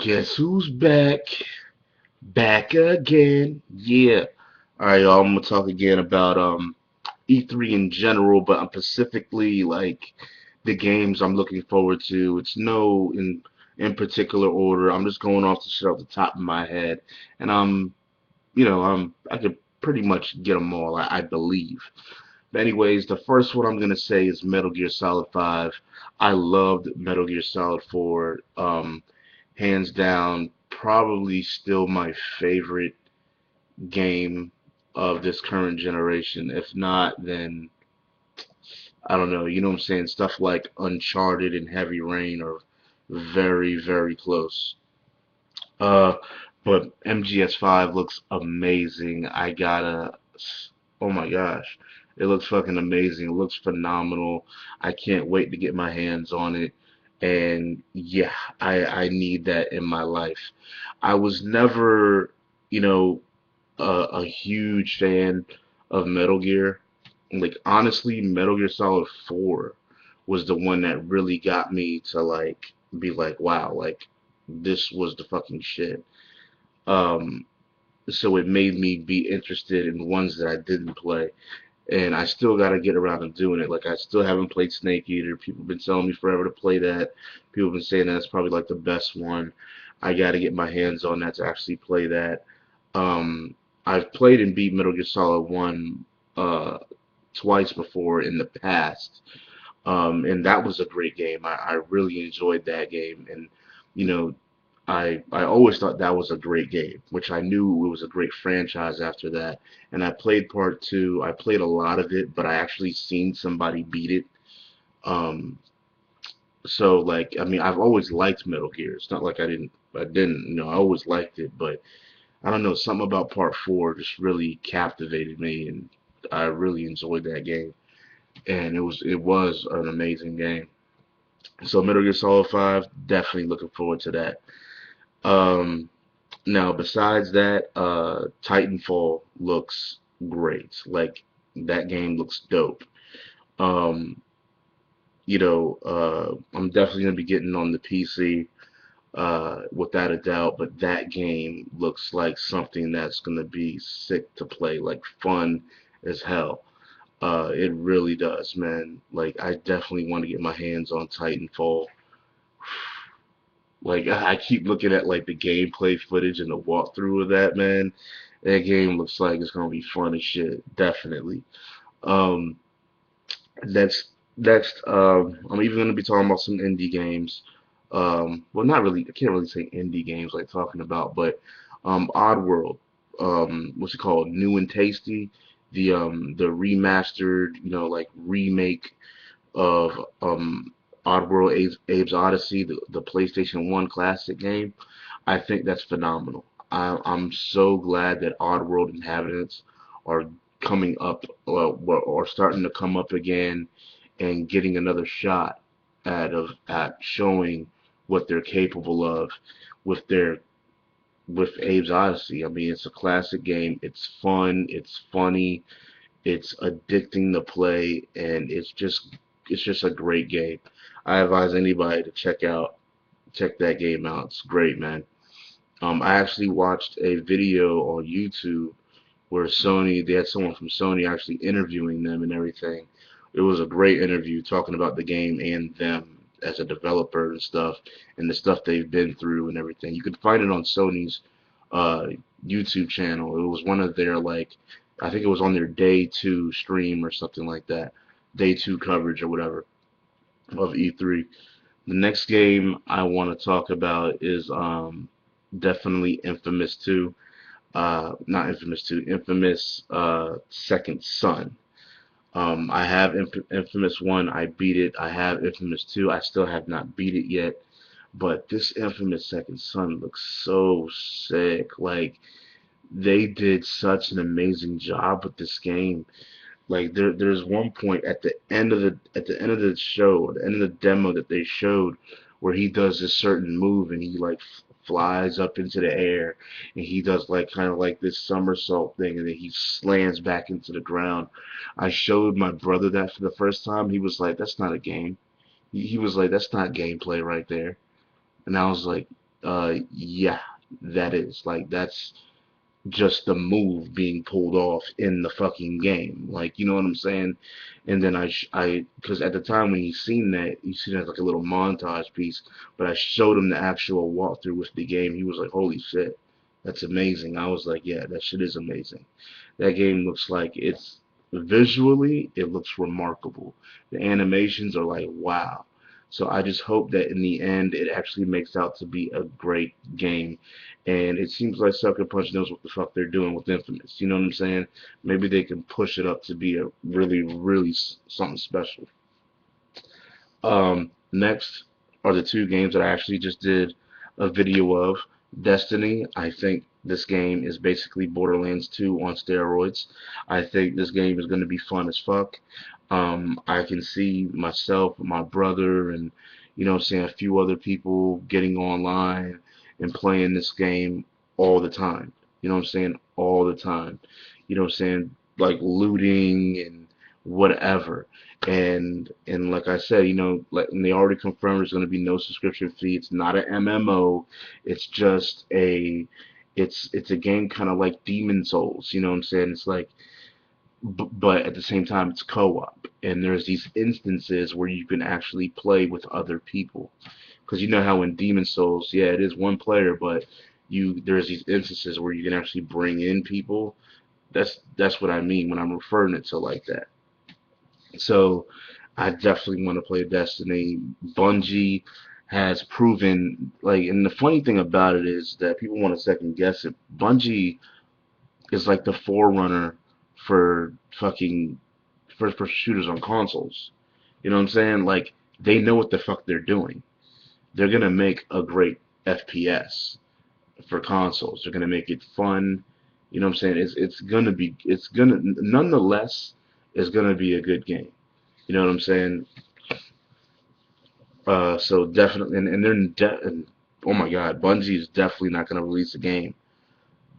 Guess who's back? Back again. Yeah. All right, y'all. I'm gonna talk again about E3 in general, but I'm specifically like the games I'm looking forward to. It's no in particular order. I'm just going off the shit off the top of my head, and I could pretty much get them all. I believe. But anyways, the first one I'm gonna say is Metal Gear Solid 5. I loved Metal Gear Solid 4. Hands down, probably still my favorite game of this current generation. If not, then I don't know. You know what I'm saying? Stuff like Uncharted and Heavy Rain are very, very close. Uh, but MGS5 looks amazing. Oh my gosh, it looks fucking amazing. It looks phenomenal. I can't wait to get my hands on it. And yeah, I need that in my life. I was never, you know, a huge fan of Metal Gear. Like honestly, Metal Gear Solid 4 was the one that really got me to like be like, wow, like this was the fucking shit. Um, so it made me be interested in ones that I didn't play. And I still got to get around to doing it. Like I still haven't played Snake Eater. People have been telling me forever to play that. People have been saying that's probably like the best one. I got to get my hands on that to actually play that. Um, I've played and beat Metal Gear Solid 1 twice before in the past. And that was a great game. I really enjoyed that game. And, you know, I always thought that was a great game, which I knew it was a great franchise after that. And I played part two. I played a lot of it, but I actually seen somebody beat it. Um, so like, I mean, I've always liked Metal Gear. It's not like I didn't, I always liked it, but I don't know, something about part four just really captivated me, and I really enjoyed that game. And it was an amazing game. So Metal Gear Solid 5, definitely looking forward to that. Um, Now, besides that, Titanfall looks great. Like that game looks dope. Um, I'm definitely gonna be getting on the PC, without a doubt. But that game looks like something that's gonna be sick to play, like fun as hell. It really does, man. Like I definitely want to get my hands on Titanfall. Like I keep looking at like the gameplay footage and the walkthrough of that, man. That game looks like it's gonna be fun as shit, definitely. Um, next, I'm even gonna be talking about some indie games. Well, not really. I can't really say indie games like talking about, but Oddworld, what's it called? New and Tasty, the remastered, like remake of Oddworld Abe's Odyssey, the PlayStation 1 classic game. I think that's phenomenal. I'm so glad that Oddworld inhabitants are coming up, or starting to come up again and getting another shot at showing what they're capable of with their with Abe's Odyssey. I mean, it's a classic game. It's fun. It's funny. It's addicting to play, and it's just a great game. I advise anybody to check that game out. It's great, man. I actually watched a video on YouTube where they had someone from Sony actually interviewing them and everything. It was a great interview talking about the game and them as a developer and stuff, and the stuff they've been through and everything. You can find it on Sony's uh, YouTube channel. It was one of their like, I think it was on their day two stream or something like that, day two coverage or whatever of E3. The next game I want to talk about is definitely Infamous 2. Not Infamous 2, Infamous Second Son. I have Infamous 1, I beat it. I have Infamous 2, I still have not beat it yet. But this Infamous Second Son looks so sick. Like, they did such an amazing job with this game. Like there's one point at the end of the show, at the end of the demo that they showed, where he does this certain move and he like flies up into the air and he does like kind of like this somersault thing and then he slams back into the ground. I showed my brother that for the first time. He was like, "That's not a game." He was like, "That's not gameplay right there." And I was like, Yeah, that is like that's just the move being pulled off in the fucking game. Like, you know what I'm saying? And then because at the time when you seen it as like a little montage piece, but I showed him the actual walkthrough with the game. He was like, "Holy shit, that's amazing." I was like, "Yeah, that shit is amazing." That game looks like it's visually, it looks remarkable. The animations are like, wow. So I just hope that in the end it actually makes out to be a great game. And it seems like Sucker Punch knows what the fuck they're doing with Infamous. You know what I'm saying? Maybe they can push it up to be a really, really something special. Next are the two games that I actually just did a video of. Destiny, I think this game is basically Borderlands 2 on steroids. I think this game is going to be fun as fuck. I can see myself, my brother, and what I'm saying, a few other people getting online and playing this game all the time. You know what I'm saying? All the time. You know what I'm saying? Like looting and whatever. And like I said, like and they already confirmed there's going to be no subscription fee. It's not an MMO. It's just it's a game kind of like Demon Souls. You know what I'm saying? It's like, but at the same time, it's co-op, and there's these instances where you can actually play with other people. Because you know how in Demon Souls, yeah, it is one player, but there's these instances where you can actually bring in people. That's what I mean when I'm referring it to like that. So I definitely want to play Destiny. Bungie has proven and the funny thing about it is that people want to second guess it. Bungie is like the forerunner for fucking first person shooters on consoles. You know what I'm saying? Like they know what the fuck they're doing. They're gonna make a great FPS for consoles. They're gonna make it fun. You know what I'm saying? It's gonna nonetheless it's gonna be a good game. You know what I'm saying? So definitely, and oh my God, Bungie is definitely not going to release a game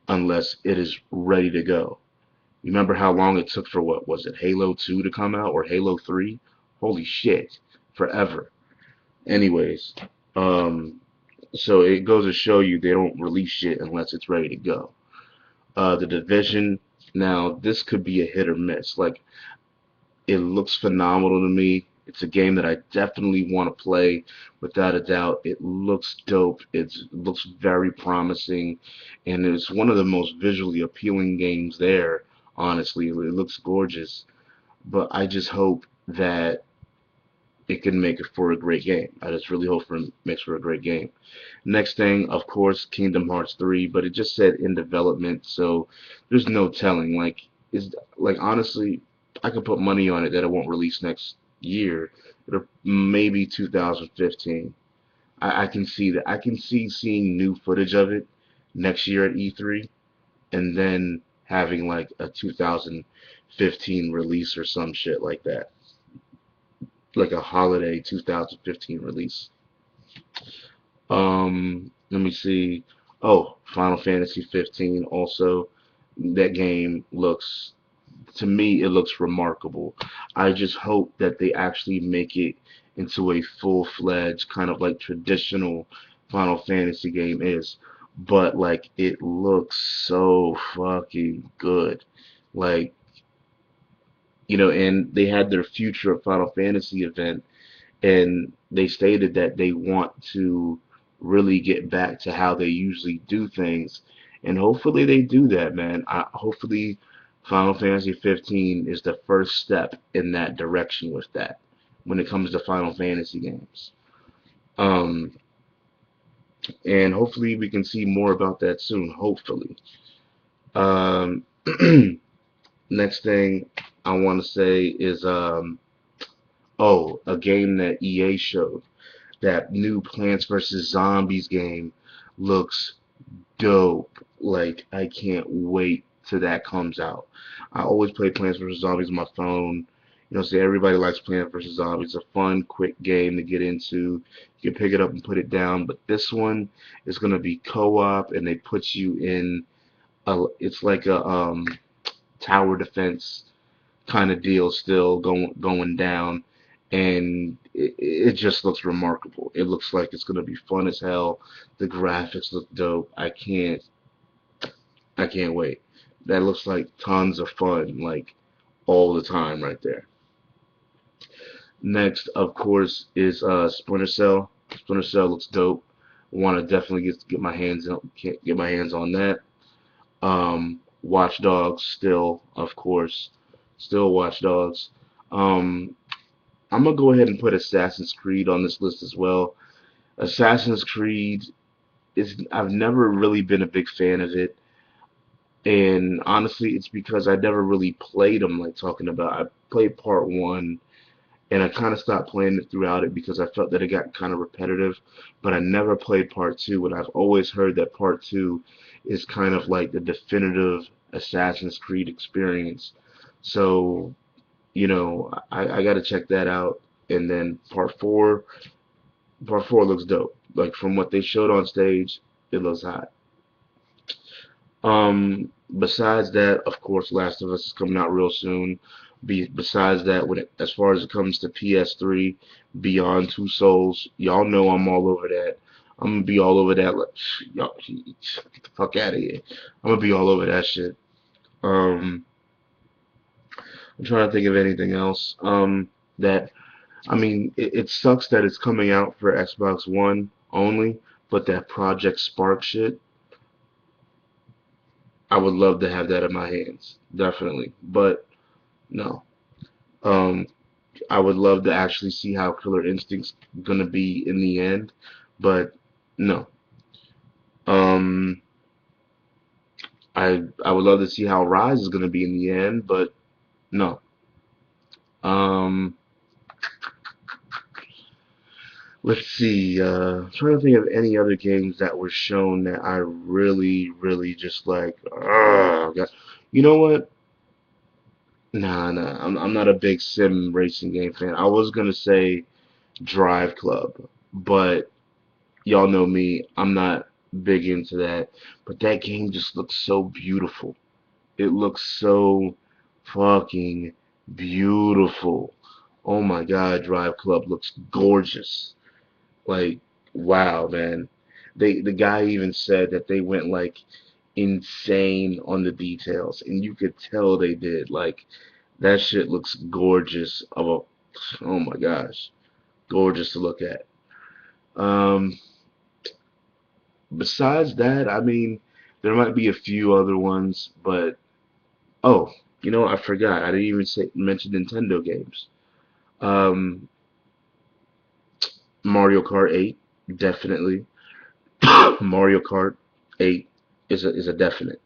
unless it is ready to go. You remember how long it took for what was it, Halo 2 to come out or Halo 3? Holy shit, forever. Anyways, um, so it goes to show you they don't release shit unless it's ready to go. The Division, now this could be a hit or miss. Like it looks phenomenal to me. It's a game that I definitely want to play without a doubt. It looks dope. It looks very promising, and it's one of the most visually appealing games there. Honestly, it looks gorgeous. But I just hope that it can make it for a great game. I just really hope it makes for a great game. Next thing, of course, Kingdom Hearts 3, but it just said in development, so there's no telling. Honestly, I could put money on it that it won't release next year, or maybe 2015. I can see that. I can see seeing new footage of it next year at E3, and then having like a 2015 release or some shit like that, like a holiday 2015 release. Let me see. Oh, Final Fantasy 15 also. That game looks, to me, it looks remarkable. I just hope that they actually make it into a full-fledged kind of like traditional Final Fantasy game is. But like it looks so fucking good. Like, and they had their future Final Fantasy event and they stated that they want to really get back to how they usually do things, and hopefully they do that, man. Hopefully, Final Fantasy 15 is the first step in that direction with that when it comes to Final Fantasy games. Um, and hopefully we can see more about that soon. Hopefully. Um, next thing I want to say is a game that EA showed. That new Plants vs. Zombies game looks dope. Like, I can't wait till that comes out. I always play Plants vs. Zombies on my phone. So everybody likes Plants vs. Zombies. It's a fun, quick game to get into. You can pick it up and put it down. But this one is going to be co-op, and they put you in it's like a tower defense kind of deal still going down, and it just looks remarkable. It looks like it's gonna be fun as hell. The graphics look dope. I can't wait. That looks like tons of fun, like all the time right there. Next, of course, is Splinter Cell. Splinter Cell looks dope. Want to definitely get my hands on that. Watch Dogs still, of course, still Watch Dogs. Um, I'm gonna go ahead and put Assassin's Creed on this list as well. Assassin's Creed is I've never really been a big fan of it, and honestly, it's because I never really played them. Like talking about, I played part one, and I kind of stopped playing it throughout it because I felt that it got kind of repetitive. But I never played part two, and I've always heard that part two is kind of like the definitive Assassin's Creed experience. So, I got to check that out. And then part four looks dope. Like from what they showed on stage, it looks hot. Besides that, of course, Last of Us is coming out real soon. Besides that, as far as it comes to PS3, Beyond Two Souls, y'all know I'm all over that. I'm gonna be all over that. Like, y'all, get the fuck out of here. I'm gonna be all over that shit. Um, I'm trying to think of anything else. That I mean, it sucks that it's coming out for Xbox One only, but that Project Spark shit, I would love to have that in my hands, definitely. But no. Um, I would love to actually see how Killer Instinct's gonna be in the end, but no. Um, I would love to see how Rise is gonna be in the end, but no. Um, let's see. I'm trying to think of any other games that were shown that I really, really just like. Oh God. You know what? Nah, nah. I'm not a big sim racing game fan. I was gonna say Drive Club, but y'all know me, I'm not big into that. But that game just looks so beautiful. It looks so fucking beautiful. Oh my God, Drive Club looks gorgeous. Like, wow, man. The guy even said that they went like insane on the details, and you could tell they did. Like, that shit looks gorgeous. Oh my gosh, gorgeous to look at. Um, Besides that, I mean, there might be a few other ones, but oh, I forgot. I didn't even mention Nintendo games. Um, Mario Kart 8, definitely. Mario Kart 8 is a definite.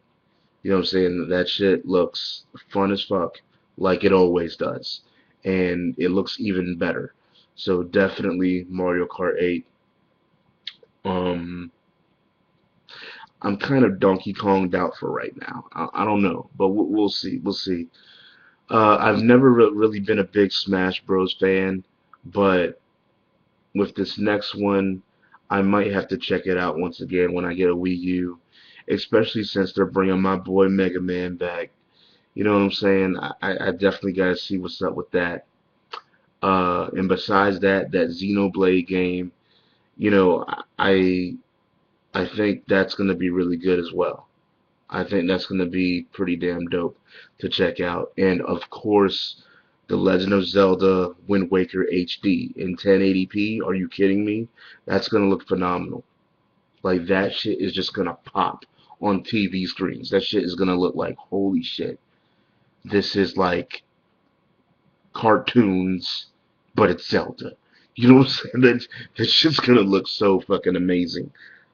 You know what I'm saying? That shit looks fun as fuck, like it always does, and it looks even better. So definitely Mario Kart 8. Um, I'm kind of Donkey Konged out for right now. I don't know, but we'll see. We'll see. I've never really been a big Smash Bros. Fan, but with this next one, I might have to check it out once again when I get a Wii U, especially since they're bringing my boy Mega Man back. You know what I'm saying? I definitely got to see what's up with that. And besides that, that Xenoblade game, you know, I think that's going to be really good as well. I think that's going to be pretty damn dope to check out. And of course, The Legend of Zelda Wind Waker HD in 1080p. Are you kidding me? That's going to look phenomenal. Like, that shit is just going to pop on TV screens. That shit is going to look like, holy shit. This is like cartoons, but it's Zelda. You know what I'm saying? That shit's going to look so fucking amazing.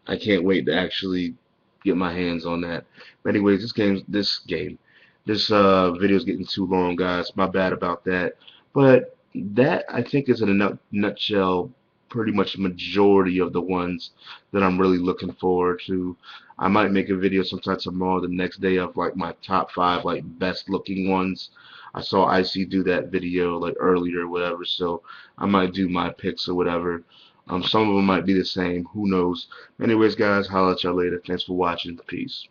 I can't wait to actually get my hands on that. But anyways, this video is getting too long, guys. My bad about that. But that I think is in a nutshell pretty much majority of the ones that I'm really looking forward to. I might make a video sometime tomorrow, the next day of like my top five like best looking ones. I saw Icy do that video like earlier or whatever, so I might do my picks or whatever. Some of them might be the same. Who knows? Anyways, guys, holla at y'all later. Thanks for watching. Peace.